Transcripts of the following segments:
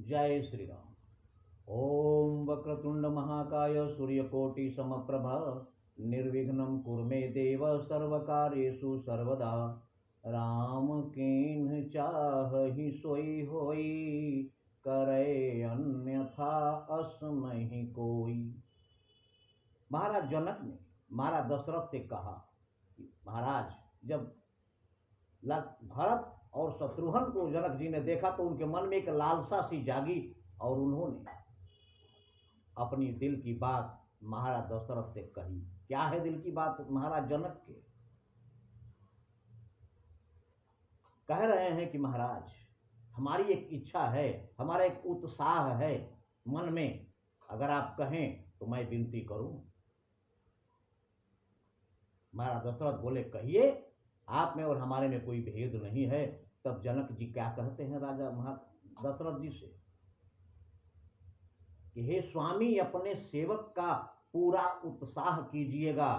जय श्री राम। ओम वक्रतुंड महाकाय सूर्यकोटि समप्रभ निर्विघ्नं कुरु मे देव सर्वकार्येषु सर्वदा। राम कीन्ह चाहि सोई होई करे अन्यथा अस्महि कोई। महाराज जनक ने महाराज दशरथ से कहा कि महाराज, जब भरत और शत्रुघ्न को जनक जी ने देखा तो उनके मन में एक लालसा सी जागी और उन्होंने अपनी दिल की बात महाराज दशरथ से कही। क्या है दिल की बात महाराज जनक के? कह रहे हैं कि महाराज, हमारी एक इच्छा है, हमारा एक उत्साह है मन में, अगर आप कहें तो मैं विनती करूं। महाराज दशरथ बोले, कहिए, आप में और हमारे में कोई भेद नहीं है। तब जनक जी क्या कहते हैं राजा दशरथ जी से कि हे स्वामी, अपने सेवक का पूरा उत्साह कीजिएगा।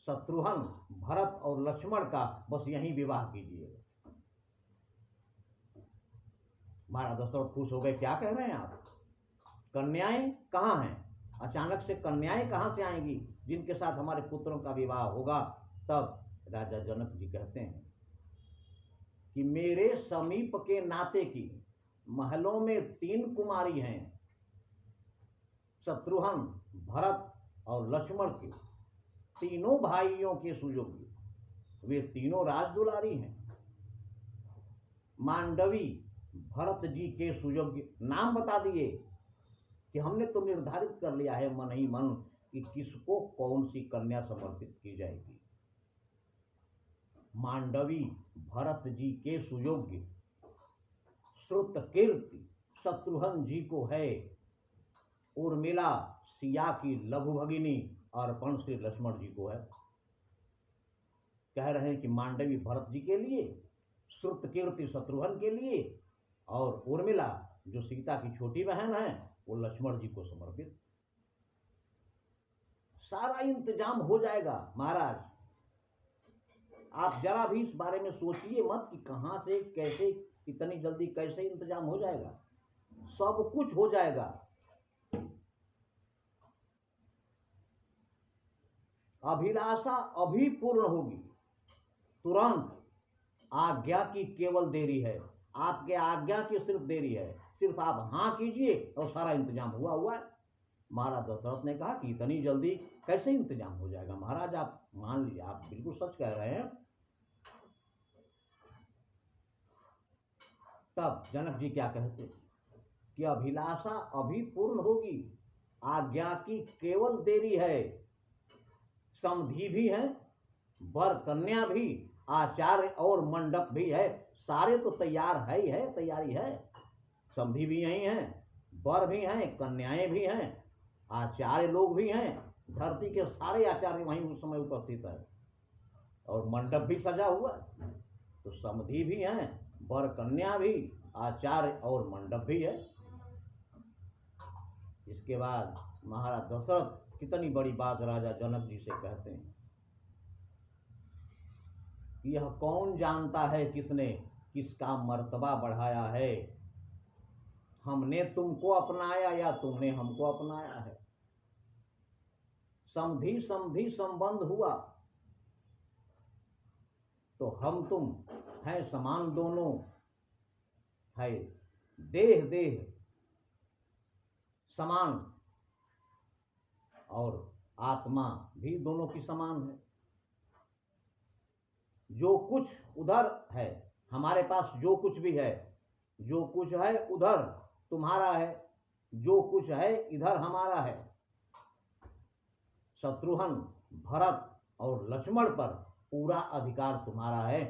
शत्रुघ्न, भरत और लक्ष्मण का बस यहीं विवाह कीजिएगा। महाराज दशरथ खुश हो गए। क्या कह रहे हैं आप? कन्याएं कहाँ हैं? अचानक से कन्याएं कहाँ से आएंगी जिनके साथ हमारे पुत्रों का विवाह होगा? तब राजा जनक जी कहते हैं कि मेरे समीप के नाते की महलों में 3 कुमारी हैं, शत्रुघ्न, भरत और लक्ष्मण के, तीनों भाइयों के सुयोग्य। वे तीनों राजदुलारी हैं। मांडवी भरत जी के सुयोग्य। नाम बता दिए कि हमने तो निर्धारित कर लिया है मन ही मन कि किसको कौन सी कन्या समर्पित की जाएगी। मांडवी भरत जी के सुयोग्य श्रुतकीर्ति शत्रुघ्न जी को है। उर्मिला सिया की लघु भगिनी अर्पण श्री लक्ष्मण जी को है। कह रहे हैं कि मांडवी भरत जी के लिए, श्रुतकीर्ति शत्रुघ्न के लिए और उर्मिला जो सीता की छोटी बहन है वो लक्ष्मण जी को समर्पित। सारा इंतजाम हो जाएगा महाराज। आप जरा भी इस बारे में सोचिए मत कि कहां से कैसे, इतनी जल्दी कैसे इंतजाम हो जाएगा। सब कुछ हो जाएगा। अभिलाषा अभी पूर्ण होगी, तुरंत। आज्ञा की केवल देरी है, आपके आज्ञा की सिर्फ देरी है। सिर्फ आप हां कीजिए और सारा इंतजाम हुआ है। महाराज दशरथ ने कहा कि इतनी जल्दी कैसे इंतजाम हो जाएगा? महाराज आप मान लीजिए, आप बिल्कुल सच कह रहे हैं। तब जनक जी क्या कहते कि अभिलाषा अभी पूर्ण होगी, आज्ञा की केवल देरी है। समधी भी है, वर कन्या भी, आचार्य और मंडप भी है। सारे तो तैयार है ही है, तैयारी है। समधी भी यही हैं, वर भी हैं, कन्याएं भी हैं, आचार्य लोग भी हैं। धरती के सारे आचार्य वहीं उस समय उपस्थित है और मंडप भी सजा हुआ है। तो समधी भी हैं, वर कन्या भी, आचार्य और मंडप भी है। इसके बाद महाराज दशरथ कितनी बड़ी बात राजा जनक जी से कहते हैं, यह कौन जानता है किसने किसका मर्तबा बढ़ाया है? हमने तुमको अपनाया या तुमने हमको अपनाया है? समधी समधी संबंध हुआ तो हम तुम हैं समान, दोनों है देह देह समान और आत्मा भी दोनों की समान है। जो कुछ उधर है, हमारे पास जो कुछ भी है, जो कुछ है उधर तुम्हारा है, जो कुछ है इधर हमारा है। शत्रुघ्न, भरत और लक्ष्मण पर पूरा अधिकार तुम्हारा है।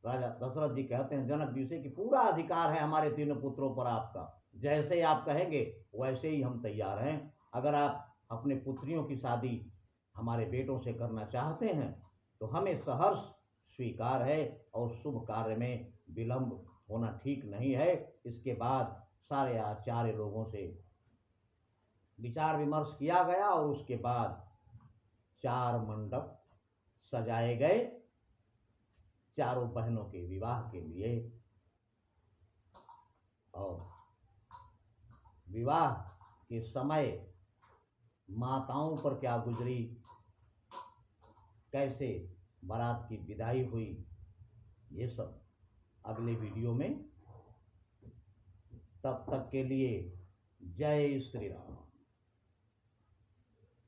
राजा दशरथ जी कहते हैं जनक जी से कि पूरा अधिकार है हमारे 3 पुत्रों पर आपका। जैसे आप कहेंगे वैसे ही हम तैयार हैं। अगर आप अपने पुत्रियों की शादी हमारे बेटों से करना चाहते हैं तो हमें सहर्ष स्वीकार है और शुभ कार्य में विलंब होना ठीक नहीं है। इसके बाद सारे आचार्य लोगों से विचार विमर्श किया गया और उसके बाद 4 मंडप सजाए गए चारों बहनों के विवाह के लिए। और विवाह के समय माताओं पर क्या गुजरी, कैसे बारात की विदाई हुई, ये सब अगले वीडियो में। तब तक के लिए जय श्री राम।